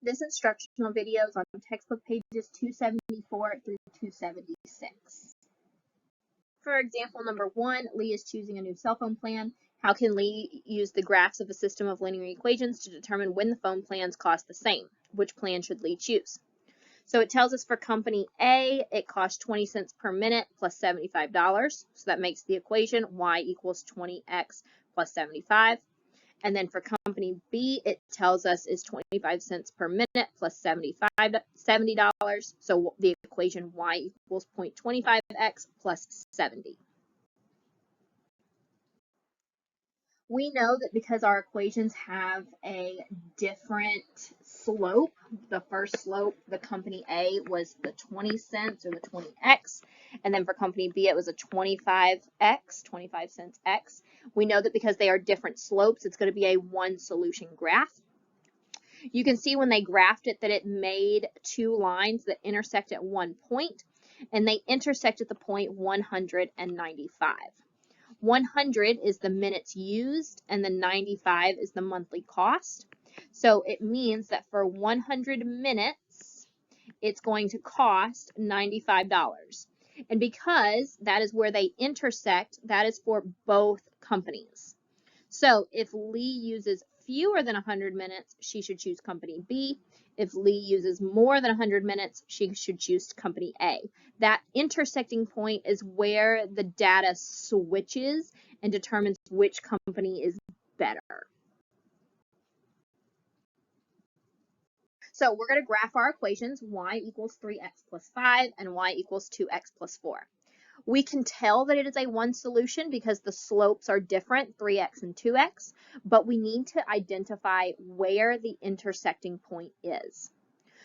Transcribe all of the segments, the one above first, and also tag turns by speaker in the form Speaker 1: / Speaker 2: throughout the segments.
Speaker 1: This instructional video is on textbook pages 274 through 276. For example number 1, Lee is choosing a new cell phone plan. How can Lee use the graphs of a system of linear equations to determine when the phone plans cost the same? Which plan should Lee choose? So it tells us for company A, it costs 20 cents per minute plus $75. So that makes the equation y equals 20x plus 75. And then for company B, it tells us is 25 cents per minute plus $70. So the equation y equals 0.25x plus 70. We know that because our equations have a different slope, the first slope, the company A was the 20 cents or the 20x, and then for company B it was a 25x, 25 cents x. We know that because they are different slopes, it's going to be a one solution graph. You can see when they graphed it that it made two lines that intersect at one point, and they intersect at the point 195. 100 is the minutes used, and the 95 is the monthly cost. So it means that for 100 minutes, it's going to cost $95. And because that is where they intersect, that is for both companies. So if Lee uses fewer than 100 minutes, she should choose company B. If Lee uses more than 100 minutes, she should choose company A. That intersecting point is where the data switches and determines which company is better. So we're going to graph our equations, y equals 3x plus 5 and y equals 2x plus 4. We can tell that it is a one solution because the slopes are different, 3x and 2x, but we need to identify where the intersecting point is.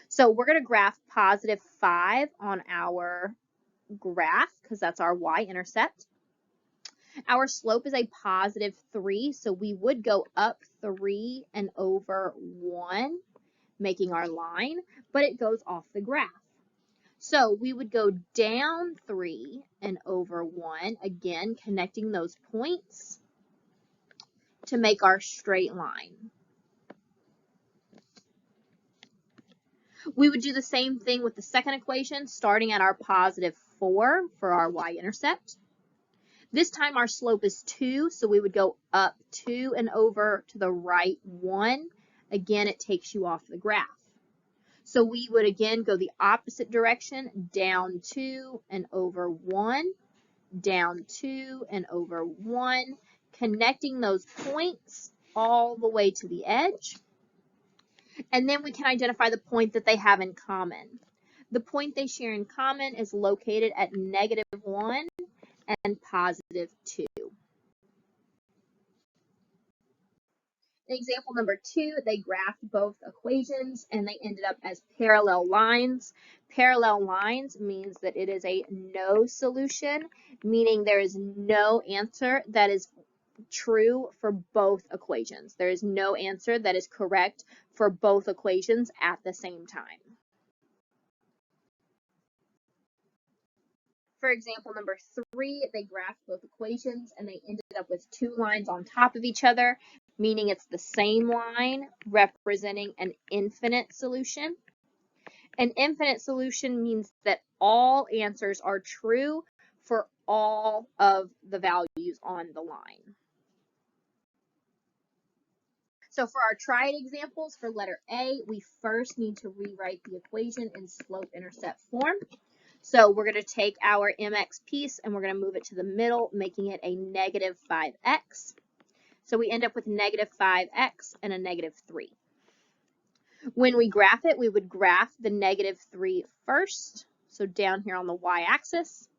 Speaker 1: So we're going to graph positive 5 on our graph because that's our y-intercept. Our slope is a positive 3, so we would go up 3 and over 1, making our line, but it goes off the graph. So we would go down 3 and over 1, again connecting those points to make our straight line. We would do the same thing with the second equation, starting at our positive 4 for our y-intercept. This time our slope is 2, so we would go up 2 and over to the right 1. Again, it takes you off the graph. So we would again go the opposite direction, down 2 and over 1, down 2 and over 1, connecting those points all the way to the edge. And then we can identify the point that they have in common. The point they share in common is located at negative 1 and positive 2. In example number 2, they graphed both equations and they ended up as parallel lines. Parallel lines means that it is a no solution, meaning there is no answer that is true for both equations. There is no answer that is correct for both equations at the same time. For example number 3, they graphed both equations and they ended up with two lines on top of each other, meaning it's the same line representing an infinite solution. An infinite solution means that all answers are true for all of the values on the line. So for our triad examples, for letter A, we first need to rewrite the equation in slope-intercept form. So we're going to take our mx piece and we're going to move it to the middle, making it a negative 5x. So we end up with negative 5x and a negative 3. When we graph it, we would graph the negative 3 first, so down here on the y-axis.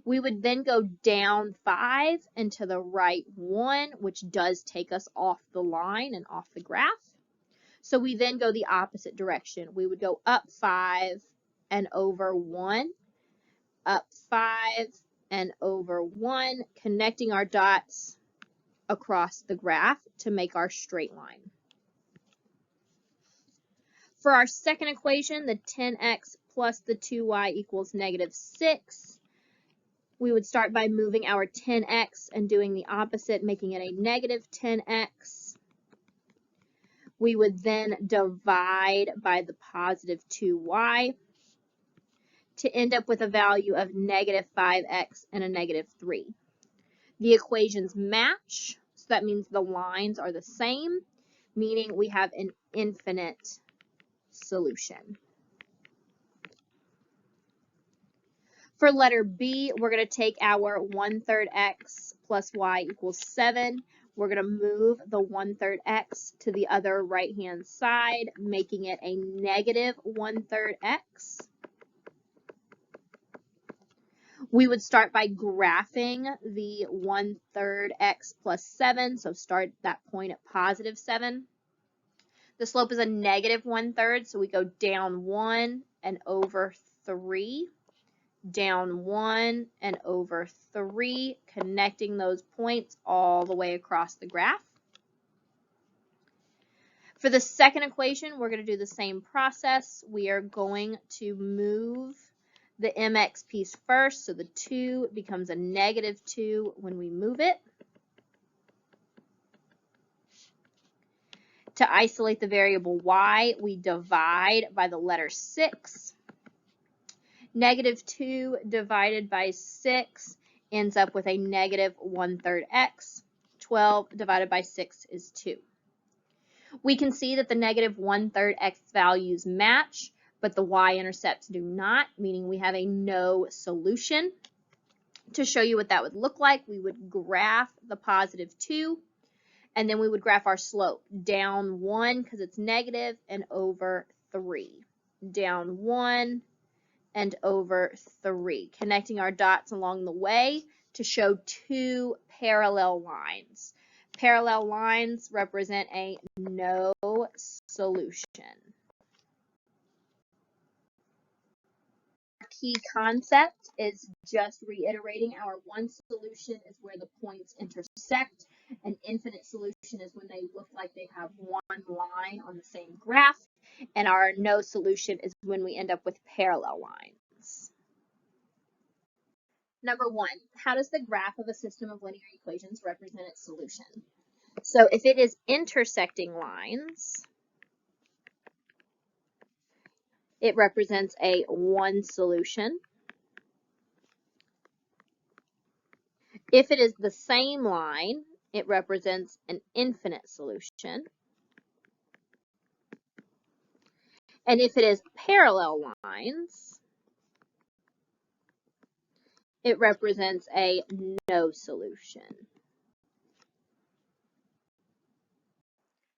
Speaker 1: We would then go down 5 and to the right 1, which does take us off the line and off the graph. So we then go the opposite direction. We would go up 5 and over 1, up 5 and over 1, connecting our dots across the graph to make our straight line. For our second equation, the 10x plus the 2y equals negative 6, we would start by moving our 10x and doing the opposite, making it a negative 10x. We would then divide by the positive 2y to end up with a value of negative 5x and a negative 3. The equations match, so that means the lines are the same, meaning we have an infinite solution. For letter B, we're going to take our 1/3 x plus y equals 7. We're going to move the 1/3 x to the other right-hand side, making it a negative 1/3 x. We would start by graphing the 1/3 x plus 7, so start that point at positive 7. The slope is a negative 1/3, so we go down 1 and over 3. Down 1 and over 3, connecting those points all the way across the graph. For the second equation, we're going to do the same process. We are going to move the mx piece first, so the 2 becomes a negative 2 when we move it. To isolate the variable y, we divide by the letter 6. Negative 2 divided by 6 ends up with a negative 1/3 x. 12 divided by 6 is 2. We can see that the negative 1/3 x values match, but the y-intercepts do not, meaning we have a no solution. To show you what that would look like, we would graph the positive 2, and then we would graph our slope. Down 1 because it's negative, and over 3. Down 1 and over 3, connecting our dots along the way to show 2 parallel lines. Parallel lines represent a no solution. Our key concept is just reiterating our one solution is where the points intersect. An infinite solution is when they look like they have one line on the same graph. And our no solution is when we end up with parallel lines. Number 1, how does the graph of a system of linear equations represent its solution? So if it is intersecting lines, it represents a one solution. If it is the same line, it represents an infinite solution. And if it is parallel lines, it represents a no solution.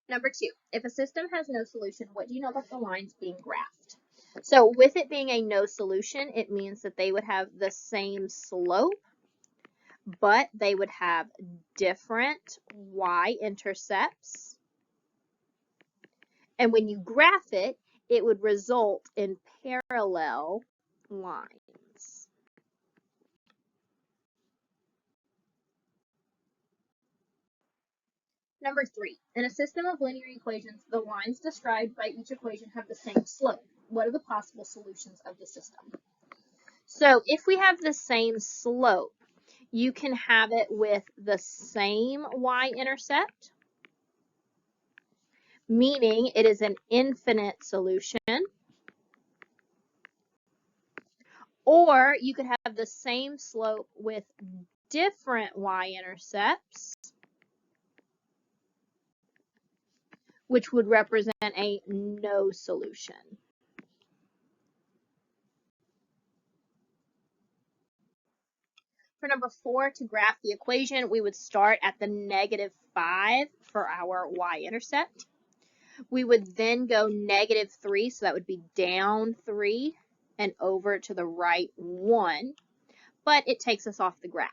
Speaker 1: Number 2, if a system has no solution, what do you know about the lines being graphed? So with it being a no solution, it means that they would have the same slope, but they would have different y-intercepts. And when you graph it, it would result in parallel lines. Number 3, in a system of linear equations, the lines described by each equation have the same slope. What are the possible solutions of the system? So if we have the same slope, you can have it with the same y-intercept, meaning it is an infinite solution. Or you could have the same slope with different y-intercepts, which would represent a no solution. For number 4, to graph the equation, we would start at the negative 5 for our y-intercept. We would then go negative 3, so that would be down 3 and over to the right 1, but it takes us off the graph.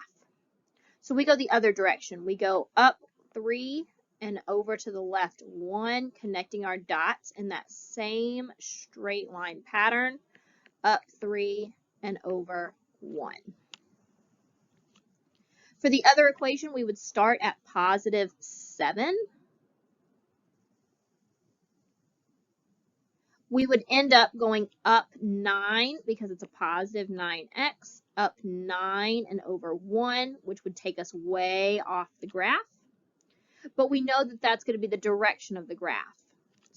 Speaker 1: So we go the other direction. We go up 3 and over to the left 1, connecting our dots in that same straight line pattern, up 3 and over 1. For the other equation, we would start at positive 7. We would end up going up 9 because it's a positive 9x, up 9 and over 1, which would take us way off the graph. But we know that that's going to be the direction of the graph.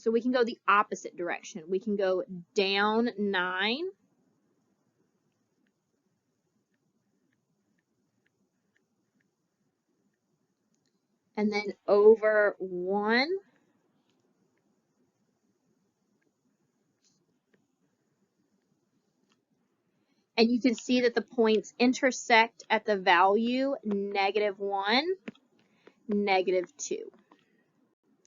Speaker 1: So we can go the opposite direction. We can go down 9 and then over 1. And you can see that the points intersect at the value -1, -2.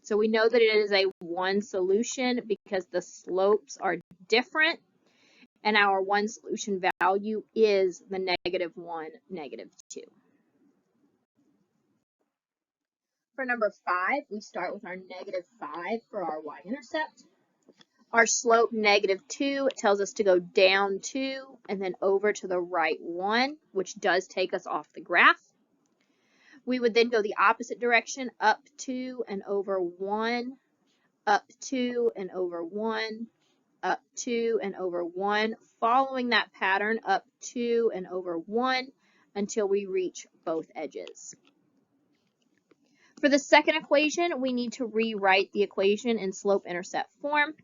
Speaker 1: So we know that it is a one solution because the slopes are different, and our one solution value is the -1, -2. For number 5, we start with our -5 for our y-intercept. Our slope -2 tells us to go down 2 and then over to the right 1, which does take us off the graph. We would then go the opposite direction, up 2 and over 1, up 2 and over 1, up 2 and over 1, following that pattern up 2 and over 1 until we reach both edges. For the second equation, we need to rewrite the equation in slope-intercept form.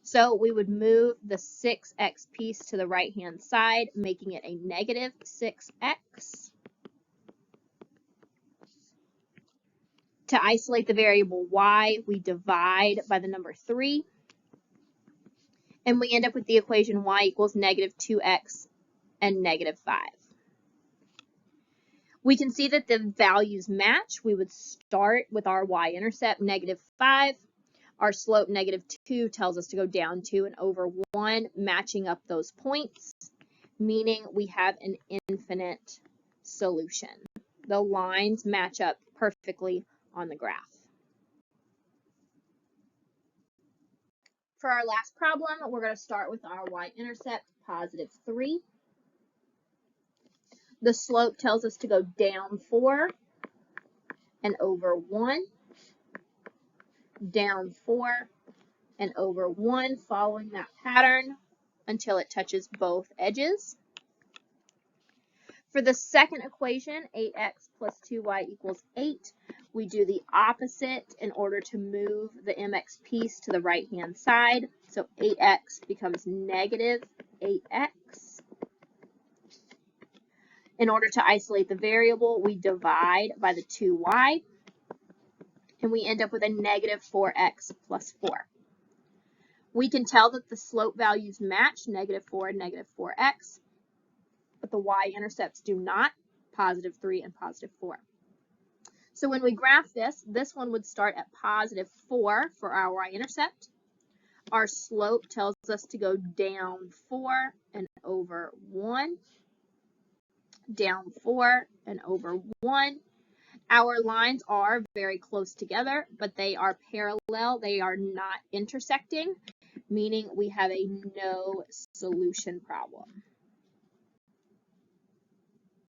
Speaker 1: So we would move the 6x piece to the right-hand side, making it a -6x. To isolate the variable y, we divide by the number 3. And we end up with the equation y equals -2x and -5. We can see that the values match. We would start with our y-intercept, -5. Our slope, -2, tells us to go down 2 and over 1, matching up those points, meaning we have an infinite solution. The lines match up perfectly on the graph. For our last problem, we're going to start with our y-intercept, +3. The slope tells us to go down 4 and over 1, down 4 and over 1, following that pattern until it touches both edges. For the second equation, 8x plus 2y equals 8, we do the opposite in order to move the mx piece to the right-hand side. So 8x becomes -8x. In order to isolate the variable, we divide by the 2y, and we end up with a -4x plus 4. We can tell that the slope values match, -4 and -4x, but the y-intercepts do not, +3 and +4. So when we graph this one would start at +4 for our y-intercept. Our slope tells us to go down 4 and over 1, down 4 and over 1. Our lines are very close together, but they are parallel. They are not intersecting, meaning we have a no solution problem.